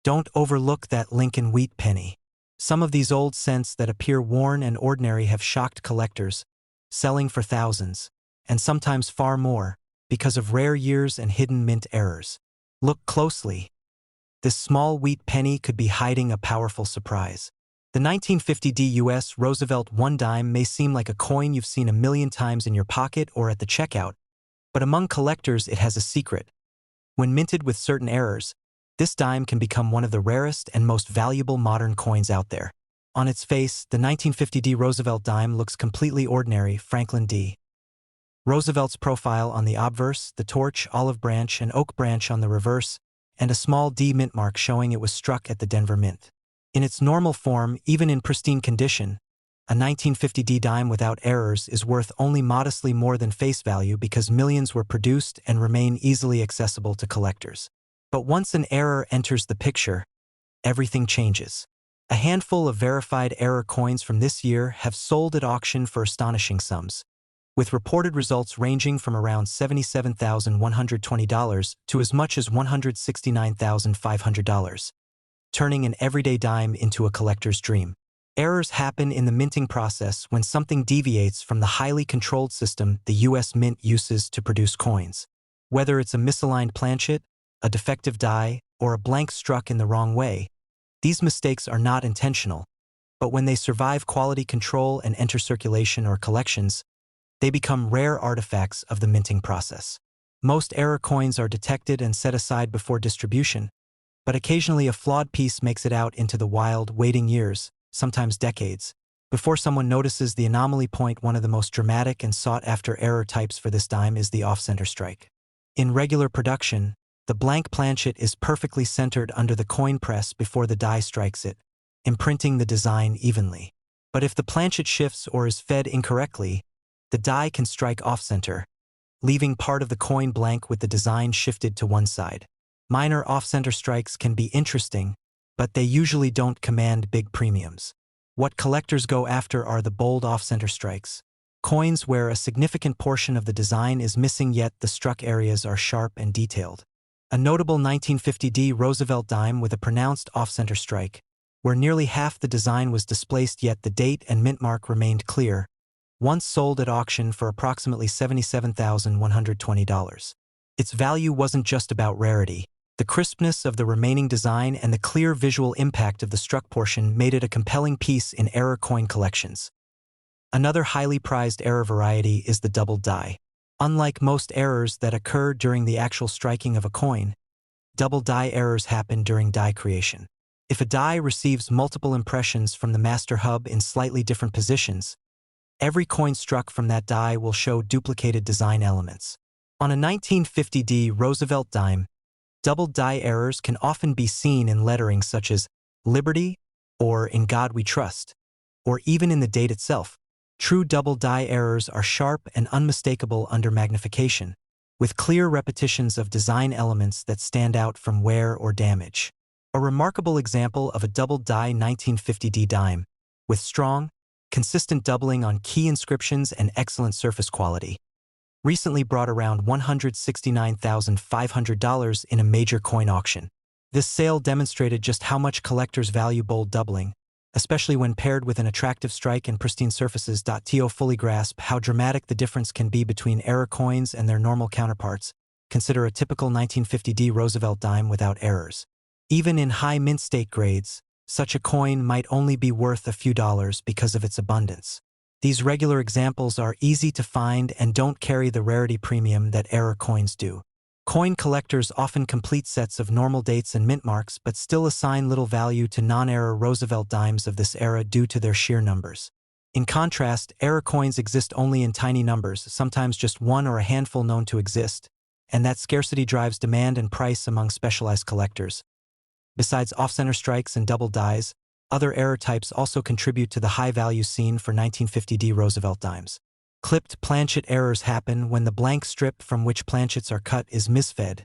Don't overlook that Lincoln Wheat Penny. Some of these old cents that appear worn and ordinary have shocked collectors, selling for thousands, and sometimes far more, because of rare years and hidden mint errors. Look closely. This small wheat penny could be hiding a powerful surprise. The 1950 U.S. Roosevelt 1 dime may seem like a coin you've seen a million times in your pocket or at the checkout, but among collectors it has a secret. When minted with certain errors, this dime can become one of the rarest and most valuable modern coins out there. On its face, the 1950 Roosevelt dime looks completely ordinary. Franklin D. Roosevelt's profile on the obverse, the torch, olive branch, and oak branch on the reverse, and a small D mint mark showing it was struck at the Denver Mint. In its normal form, even in pristine condition, a 1950 D dime without errors is worth only modestly more than face value because millions were produced and remain easily accessible to collectors. But once an error enters the picture, everything changes. A handful of verified error coins from this year have sold at auction for astonishing sums, with reported results ranging from around $77,120 to as much as $169,500, turning an everyday dime into a collector's dream. Errors happen in the minting process when something deviates from the highly controlled system the U.S. Mint uses to produce coins. Whether it's a misaligned planchet, a defective die, or a blank struck in the wrong way, these mistakes are not intentional, but when they survive quality control and enter circulation or collections, they become rare artifacts of the minting process. Most error coins are detected and set aside before distribution, but occasionally a flawed piece makes it out into the wild, waiting years, sometimes decades, before someone notices the anomaly. One of the most dramatic and sought-after error types for this dime is the off-center strike. In regular production, the blank planchet is perfectly centered under the coin press before the die strikes it, imprinting the design evenly. But if the planchet shifts or is fed incorrectly, the die can strike off-center, leaving part of the coin blank with the design shifted to one side. Minor off-center strikes can be interesting, but they usually don't command big premiums. What collectors go after are the bold off-center strikes, coins where a significant portion of the design is missing yet the struck areas are sharp and detailed. A notable 1950 D Roosevelt dime with a pronounced off-center strike, where nearly half the design was displaced yet the date and mint mark remained clear, once sold at auction for approximately $77,120. Its value wasn't just about rarity. The crispness of the remaining design and the clear visual impact of the struck portion made it a compelling piece in error coin collections. Another highly prized error variety is the doubled die. Unlike most errors that occur during the actual striking of a coin, double die errors happen during die creation. If a die receives multiple impressions from the master hub in slightly different positions, every coin struck from that die will show duplicated design elements. On a 1950 D Roosevelt dime, double die errors can often be seen in lettering such as Liberty or In God We Trust, or even in the date itself. True double die errors are sharp and unmistakable under magnification, with clear repetitions of design elements that stand out from wear or damage. A remarkable example of a double die 1950 D dime, with strong, consistent doubling on key inscriptions and excellent surface quality, recently brought around $169,500 in a major coin auction. This sale demonstrated just how much collectors value bold doubling, especially when paired with an attractive strike and pristine surfaces. To fully grasp how dramatic the difference can be between error coins and their normal counterparts, consider a typical 1950 D Roosevelt dime without errors. Even in high mint state grades, such a coin might only be worth a few dollars because of its abundance. These regular examples are easy to find and don't carry the rarity premium that error coins do. Coin collectors often complete sets of normal dates and mint marks but still assign little value to non-error Roosevelt dimes of this era due to their sheer numbers. In contrast, error coins exist only in tiny numbers, sometimes just one or a handful known to exist, and that scarcity drives demand and price among specialized collectors. Besides off-center strikes and double dies, other error types also contribute to the high value seen for 1950 D Roosevelt dimes. Clipped planchet errors happen when the blank strip from which planchets are cut is misfed,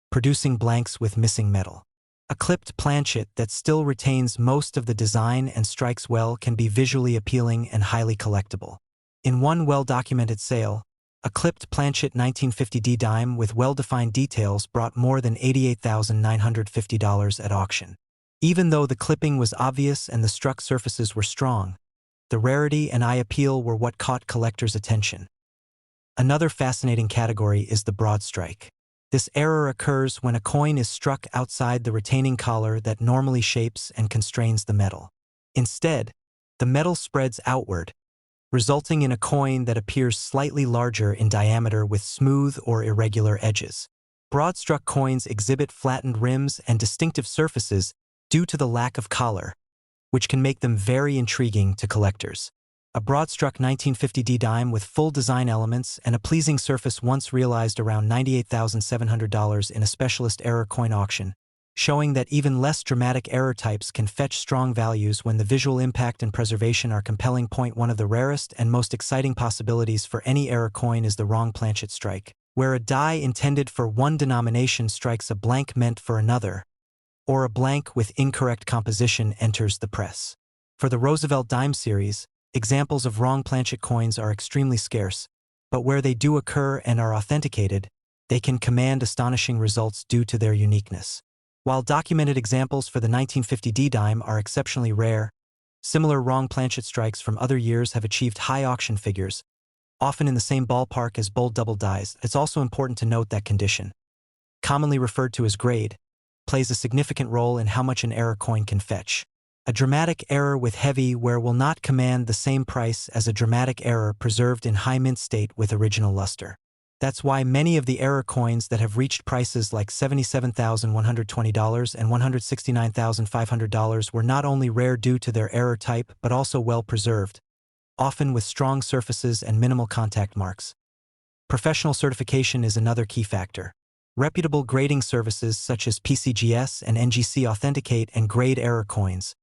producing blanks with missing metal. A clipped planchet that still retains most of the design and strikes well can be visually appealing and highly collectible. In one well-documented sale, A clipped planchet 1950D dime with well-defined details brought more than $88,950 at auction. Even though the clipping was obvious and the struck surfaces were strong, the rarity and eye appeal were what caught collectors' attention. Another fascinating category is the broad strike. This error occurs when a coin is struck outside the retaining collar that normally shapes and constrains the metal. Instead, the metal spreads outward, resulting in a coin that appears slightly larger in diameter with smooth or irregular edges. Broad-struck coins exhibit flattened rims and distinctive surfaces due to the lack of collar, which can make them very intriguing to collectors. A broad-struck 1950D dime with full design elements and a pleasing surface once realized around $98,700 in a specialist error coin auction, showing that even less dramatic error types can fetch strong values when the visual impact and preservation are compelling. One of the rarest and most exciting possibilities for any error coin is the wrong planchet strike, where a die intended for one denomination strikes a blank meant for another, or a blank with incorrect composition enters the press. For the Roosevelt dime series, examples of wrong planchet coins are extremely scarce, but where they do occur and are authenticated, they can command astonishing results due to their uniqueness. While documented examples for the 1950D dime are exceptionally rare, similar wrong planchet strikes from other years have achieved high auction figures, often in the same ballpark as bold double dies. It's also important to note that condition, commonly referred to as grade, plays a significant role in how much an error coin can fetch. A dramatic error with heavy wear will not command the same price as a dramatic error preserved in high mint state with original luster. That's why many of the error coins that have reached prices like $77,120 and $169,500 were not only rare due to their error type but also well preserved, often with strong surfaces and minimal contact marks. Professional certification is another key factor. Reputable grading services such as PCGS and NGC authenticate and grade error coins,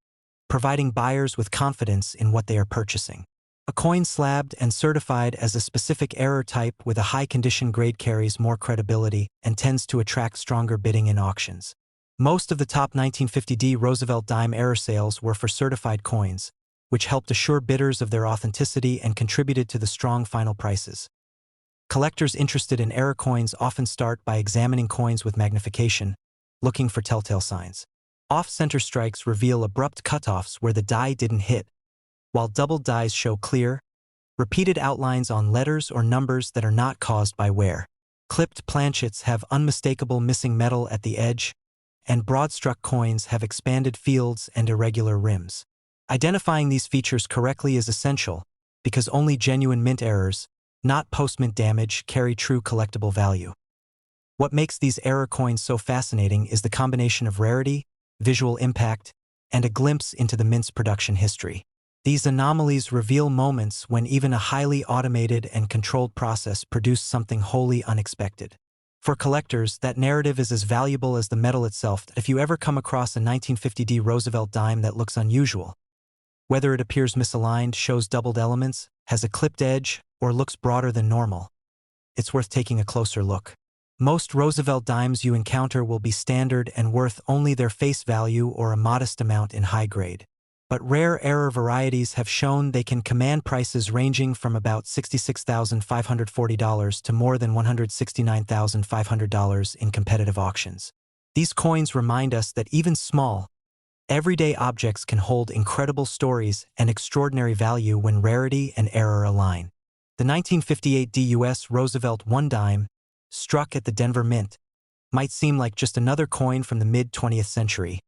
providing buyers with confidence in what they are purchasing. A coin slabbed and certified as a specific error type with a high condition grade carries more credibility and tends to attract stronger bidding in auctions. Most of the top 1950D Roosevelt dime error sales were for certified coins, which helped assure bidders of their authenticity and contributed to the strong final prices. Collectors interested in error coins often start by examining coins with magnification, looking for telltale signs. Off-center strikes reveal abrupt cutoffs where the die didn't hit, while doubled dies show clear, repeated outlines on letters or numbers that are not caused by wear. Clipped planchets have unmistakable missing metal at the edge, and broad-struck coins have expanded fields and irregular rims. Identifying these features correctly is essential, because only genuine mint errors, not post-mint damage, carry true collectible value. What makes these error coins so fascinating is the combination of rarity, visual impact, and a glimpse into the mint's production history. These anomalies reveal moments when even a highly automated and controlled process produced something wholly unexpected. For collectors, that narrative is as valuable as the metal itself. If you ever come across a 1950D Roosevelt dime that looks unusual, whether it appears misaligned, shows doubled elements, has a clipped edge, or looks broader than normal, it's worth taking a closer look. Most Roosevelt dimes you encounter will be standard and worth only their face value or a modest amount in high grade. But rare error varieties have shown they can command prices ranging from about $66,540 to more than $169,500 in competitive auctions. These coins remind us that even small, everyday objects can hold incredible stories and extraordinary value when rarity and error align. The 1958 US Roosevelt 1 dime, struck at the Denver Mint, might seem like just another coin from the mid-20th century,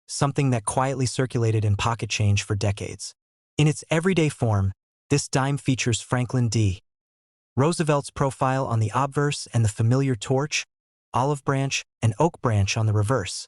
something that quietly circulated in pocket change for decades. In its everyday form, this dime features Franklin D. Roosevelt's profile on the obverse and the familiar torch, olive branch, and oak branch on the reverse,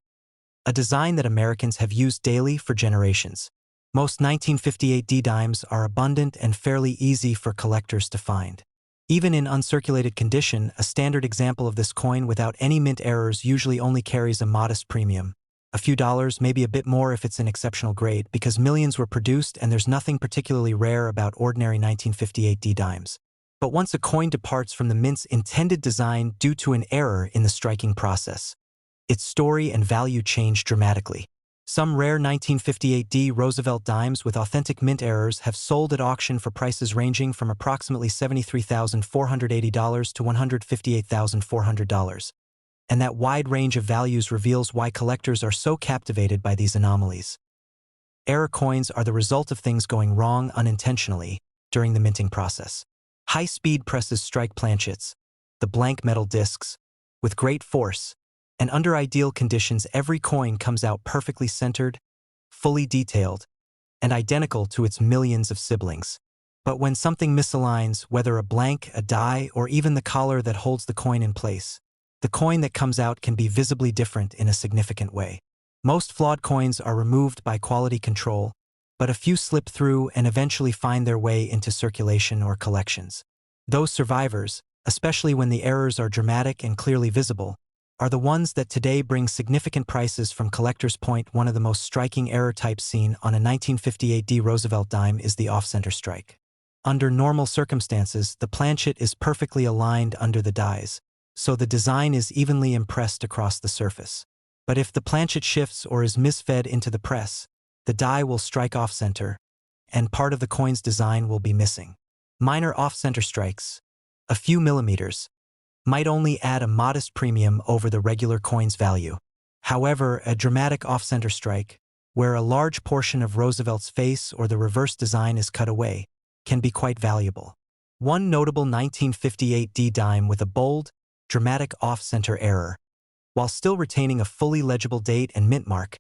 a design that Americans have used daily for generations. Most 1958 D dimes are abundant and fairly easy for collectors to find. Even in uncirculated condition, a standard example of this coin without any mint errors usually only carries a modest premium. A few dollars, maybe a bit more if it's an exceptional grade, because millions were produced and there's nothing particularly rare about ordinary 1958 D dimes. But once a coin departs from the mint's intended design due to an error in the striking process, its story and value change dramatically. Some rare 1958D Roosevelt dimes with authentic mint errors have sold at auction for prices ranging from approximately $73,480 to $158,400. And that wide range of values reveals why collectors are so captivated by these anomalies. Error coins are the result of things going wrong unintentionally during the minting process. High-speed presses strike planchets, the blank metal discs, with great force, and under ideal conditions every coin comes out perfectly centered, fully detailed, and identical to its millions of siblings. But when something misaligns, whether a blank, a die, or even the collar that holds the coin in place, the coin that comes out can be visibly different in a significant way. Most flawed coins are removed by quality control, but a few slip through and eventually find their way into circulation or collections. Those survivors, especially when the errors are dramatic and clearly visible, are the ones that today bring significant prices from collectors' point. One of the most striking error types seen on a 1958D Roosevelt dime is the off-center strike. Under normal circumstances, the planchet is perfectly aligned under the dies, so the design is evenly impressed across the surface. But if the planchet shifts or is misfed into the press, the die will strike off-center, and part of the coin's design will be missing. Minor off-center strikes, a few millimeters, might only add a modest premium over the regular coin's value. However, a dramatic off-center strike, where a large portion of Roosevelt's face or the reverse design is cut away, can be quite valuable. One notable 1958D dime with a bold, dramatic off-center error, while still retaining a fully legible date and mint mark,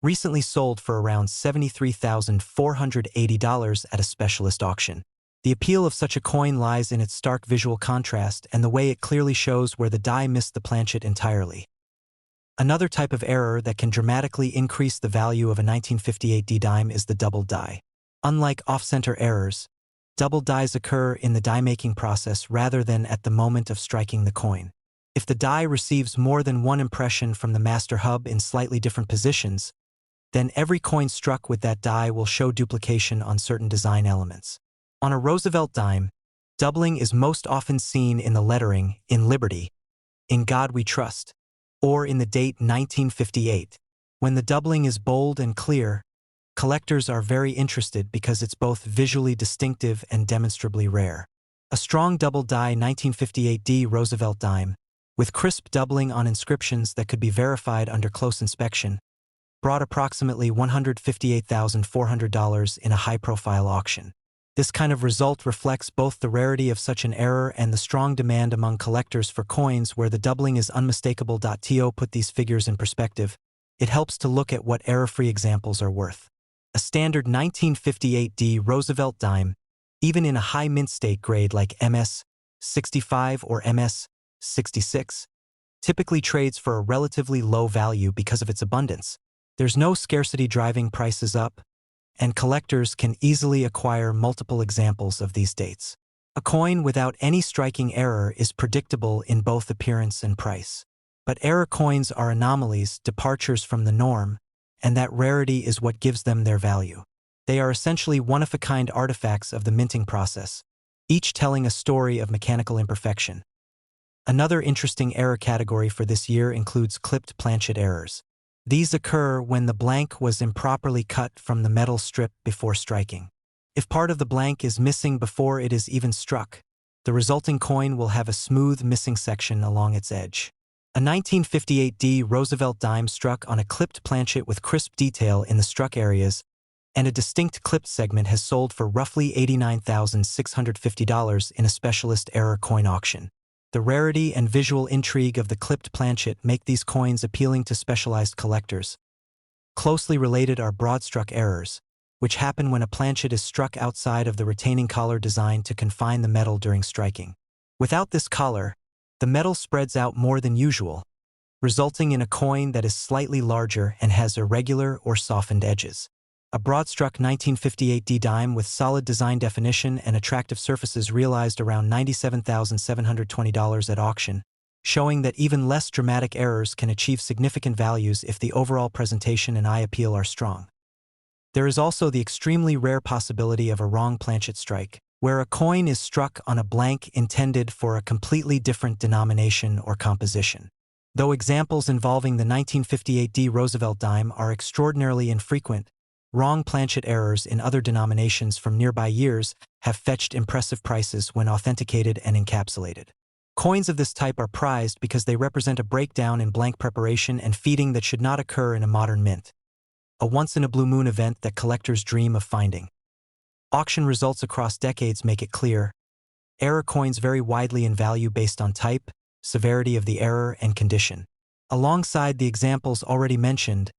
recently sold for around $73,480 at a specialist auction. The appeal of such a coin lies in its stark visual contrast and the way it clearly shows where the die missed the planchet entirely. Another type of error that can dramatically increase the value of a 1958D dime is the double die. Unlike off-center errors, double dies occur in the die-making process rather than at the moment of striking the coin. If the die receives more than one impression from the master hub in slightly different positions, then every coin struck with that die will show duplication on certain design elements. On a Roosevelt dime, doubling is most often seen in the lettering, "In Liberty," "In God We Trust," or in the date 1958. When the doubling is bold and clear, collectors are very interested because it's both visually distinctive and demonstrably rare. A strong double die 1958D Roosevelt dime, with crisp doubling on inscriptions that could be verified under close inspection, brought approximately $158,400 in a high-profile auction. This kind of result reflects both the rarity of such an error and the strong demand among collectors for coins where the doubling is unmistakable. To put these figures in perspective, it helps to look at what error-free examples are worth. A standard 1958D Roosevelt dime, even in a high mint state grade like MS 65 or MS 66, typically trades for a relatively low value because of its abundance. There's no scarcity driving prices up, and collectors can easily acquire multiple examples of these dates. A coin without any striking error is predictable in both appearance and price. But error coins are anomalies, departures from the norm, and that rarity is what gives them their value. They are essentially one-of-a-kind artifacts of the minting process, each telling a story of mechanical imperfection. Another interesting error category for this year includes clipped planchet errors. These occur when the blank was improperly cut from the metal strip before striking. If part of the blank is missing before it is even struck, the resulting coin will have a smooth missing section along its edge. A 1958D Roosevelt dime struck on a clipped planchet with crisp detail in the struck areas, and a distinct clipped segment has sold for roughly $89,650 in a specialist error coin auction. The rarity and visual intrigue of the clipped planchet make these coins appealing to specialized collectors. Closely related are broad-struck errors, which happen when a planchet is struck outside of the retaining collar designed to confine the metal during striking. Without this collar, the metal spreads out more than usual, resulting in a coin that is slightly larger and has irregular or softened edges. A broad-struck 1958D dime with solid design definition and attractive surfaces realized around $97,720 at auction, showing that even less dramatic errors can achieve significant values if the overall presentation and eye appeal are strong. There is also the extremely rare possibility of a wrong planchet strike, where a coin is struck on a blank intended for a completely different denomination or composition. Though examples involving the 1958 Roosevelt dime are extraordinarily infrequent, wrong planchet errors in other denominations from nearby years have fetched impressive prices when authenticated and encapsulated. Coins of this type are prized because they represent a breakdown in blank preparation and feeding that should not occur in a modern mint. A once-in-a-blue-moon event that collectors dream of finding. Auction results across decades make it clear. Error coins vary widely in value based on type, severity of the error, and condition. Alongside the examples already mentioned,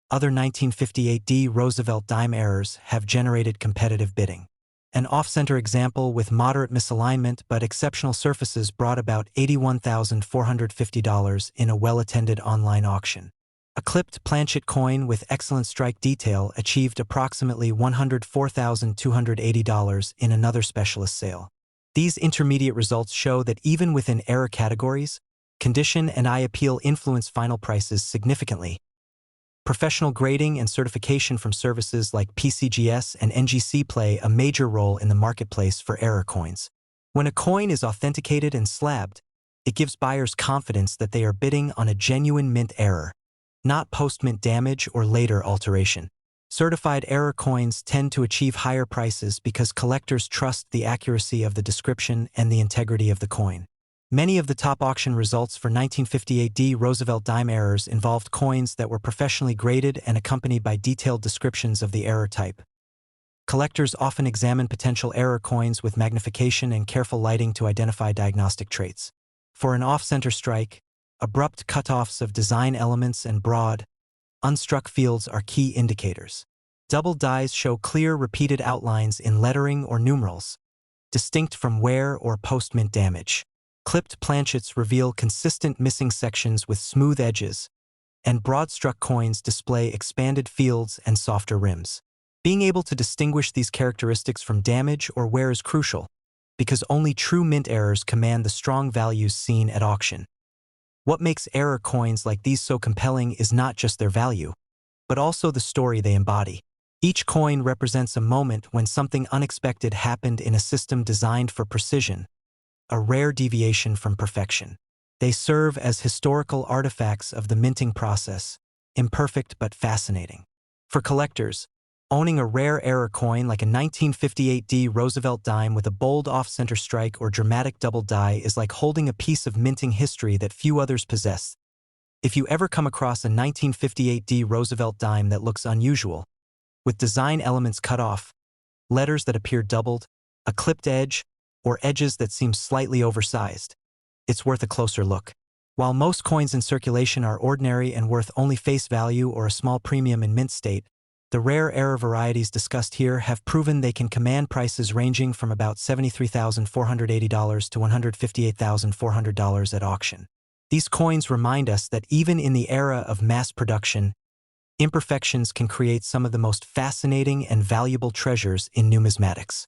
other 1958 Roosevelt dime errors have generated competitive bidding. An off-center example with moderate misalignment but exceptional surfaces brought about $81,450 in a well-attended online auction. A clipped planchet coin with excellent strike detail achieved approximately $104,280 in another specialist sale. These intermediate results show that even within error categories, condition and eye appeal influence final prices significantly. Professional grading and certification from services like PCGS and NGC play a major role in the marketplace for error coins. When a coin is authenticated and slabbed, it gives buyers confidence that they are bidding on a genuine mint error, not post-mint damage or later alteration. Certified error coins tend to achieve higher prices because collectors trust the accuracy of the description and the integrity of the coin. Many of the top auction results for 1958 Roosevelt dime errors involved coins that were professionally graded and accompanied by detailed descriptions of the error type. Collectors often examine potential error coins with magnification and careful lighting to identify diagnostic traits. For an off-center strike, abrupt cutoffs of design elements and broad, unstruck fields are key indicators. Double dies show clear repeated outlines in lettering or numerals, distinct from wear or post-mint damage. Clipped planchets reveal consistent missing sections with smooth edges, and broad-struck coins display expanded fields and softer rims. Being able to distinguish these characteristics from damage or wear is crucial, because only true mint errors command the strong values seen at auction. What makes error coins like these so compelling is not just their value, but also the story they embody. Each coin represents a moment when something unexpected happened in a system designed for precision, a rare deviation from perfection. They serve as historical artifacts of the minting process, imperfect but fascinating. For collectors, owning a rare error coin like a 1958 Roosevelt dime with a bold off-center strike or dramatic double die is like holding a piece of minting history that few others possess. If you ever come across a 1958 Roosevelt dime that looks unusual, with design elements cut off, letters that appear doubled, a clipped edge, or edges that seem slightly oversized, it's worth a closer look. While most coins in circulation are ordinary and worth only face value or a small premium in mint state, the rare error varieties discussed here have proven they can command prices ranging from about $73,480 to $158,400 at auction. These coins remind us that even in the era of mass production, imperfections can create some of the most fascinating and valuable treasures in numismatics.